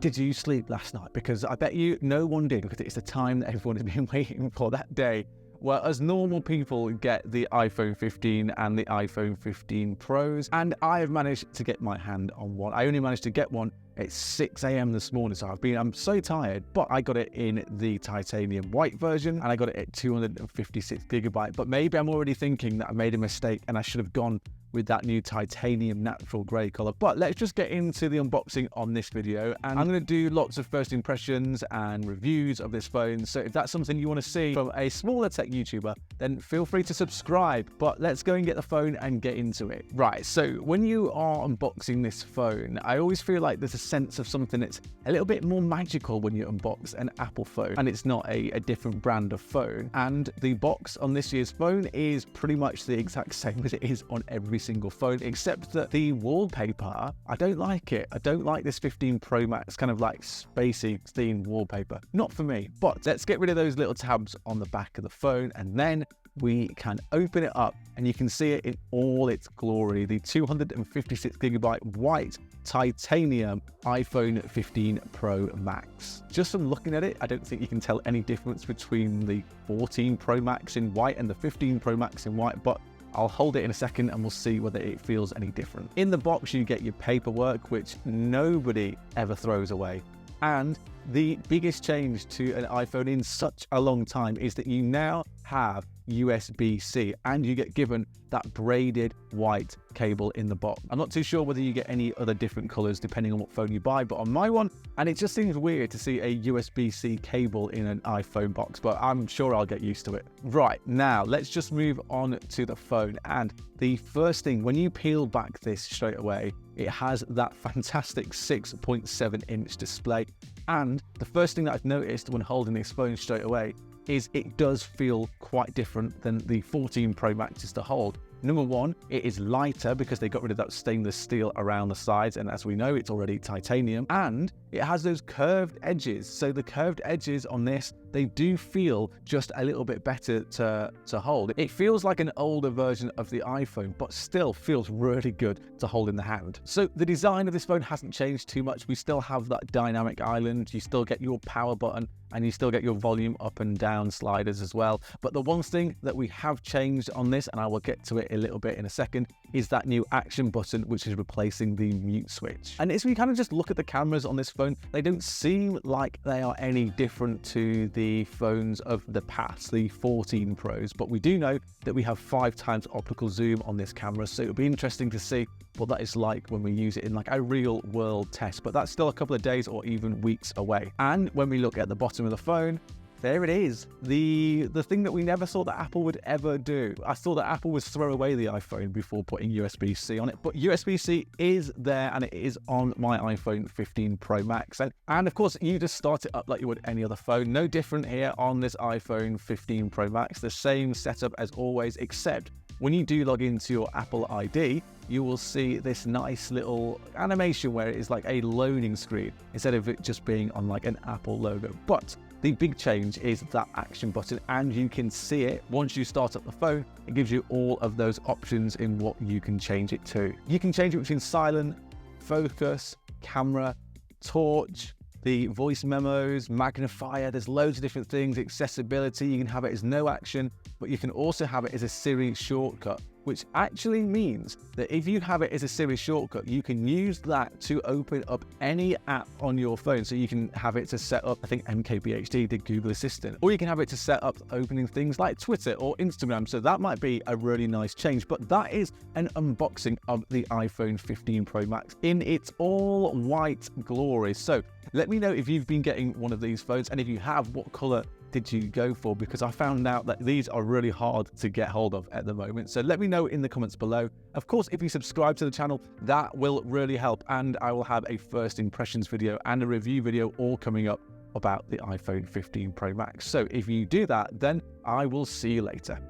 Did you sleep last night? Because I bet you no one did, because it's the time that everyone has been waiting for, that day where as normal people get the iPhone 15 and the iPhone 15 Pros, and I have managed to get my hand on one. I only managed to get one at 6 a.m. this morning, so I'm so tired, but I got it in the titanium white version and I got it at 256 gigabyte. But maybe I'm already thinking that I made a mistake and I should have gone with that new titanium natural grey colour. But let's just get into the unboxing on this video, and I'm going to do lots of first impressions and reviews of this phone. So if that's something you want to see from a smaller tech YouTuber, then feel free to subscribe. But let's go and get the phone and get into it. Right, so when you are unboxing this phone, I always feel like there's a sense of something that's a little bit more magical when you unbox an Apple phone and it's not a different brand of phone. And the box on this year's phone is pretty much the exact same as it is on every single phone, except that the wallpaper, I don't like it. I don't like this 15 Pro Max kind of like spacey themed wallpaper. Not for me. But let's get rid of those little tabs on the back of the phone, and then we can open it up and you can see it in all its glory. The 256 gigabyte white titanium iPhone 15 Pro Max. Just from looking at it, I don't think you can tell any difference between the 14 Pro Max in white and the 15 Pro Max in white, but I'll hold it in a second and we'll see whether it feels any different. In the box, you get your paperwork, which nobody ever throws away. And the biggest change to an iPhone in such a long time is that you now have USB-C, and you get given that braided white cable in the box. I'm not too sure whether you get any other different colors depending on what phone you buy, but on my one, and it just seems weird to see a USB-C cable in an iPhone box, but I'm sure I'll get used to it. Right, now let's just move on to the phone. And the first thing, when you peel back this straight away, it has that fantastic 6.7-inch display. And the first thing that I've noticed when holding this phone straight away is it does feel quite different than the 14 Pro Maxes to hold. Number one, it is lighter because they got rid of that stainless steel around the sides, and as we know, it's already titanium, and it has those curved edges. So the curved edges on this, they do feel just a little bit better to hold. It feels like an older version of the iPhone, but still feels really good to hold in the hand. So the design of this phone hasn't changed too much. We still have that dynamic island. You still get your power button, and you still get your volume up and down sliders as well. But the one thing that we have changed on this, and I will get to it a little bit in a second, is that new action button, which is replacing the mute switch. And as we kind of just look at the cameras on this phone, they don't seem like they are any different to the phones of the past, the 14 Pros, but we do know that we have 5 times optical zoom on this camera, so it'll be interesting to see what that is like when we use it in like a real world test, but that's still a couple of days or even weeks away. And when we look at the bottom of the phone, there it is, the thing that we never thought that Apple would ever do. I thought that Apple would throw away the iPhone before putting USB-C on it, but USB-C is there, and it is on my iPhone 15 Pro Max. And of course, you just start it up like you would any other phone. No different here on this iPhone 15 Pro Max. The same setup as always, except when you do log into your Apple ID, you will see this nice little animation where it is like a loading screen instead of it just being on like an Apple logo. But the big change is that action button, and you can see it once you start up the phone. It gives you all of those options in what you can change it to. You can change it between silent, focus, camera, torch, the voice memos, magnifier. There's loads of different things. Accessibility, you can have it as no action, but you can also have it as a Siri shortcut, which actually means that if you have it as a Siri shortcut, you can use that to open up any app on your phone. So you can have it to set up, I think MKBHD did Google Assistant, or you can have it to set up opening things like Twitter or Instagram. So that might be a really nice change, but that is an unboxing of the iPhone 15 Pro Max in its all white glory. So let me know if you've been getting one of these phones, and if you have, what color did you go for? Because I found out that these are really hard to get hold of at the moment. So let me know in the comments below. Of course, if you subscribe to the channel, that will really help, and I will have a first impressions video and a review video all coming up about the iPhone 15 Pro Max. So if you do that, then I will see you later.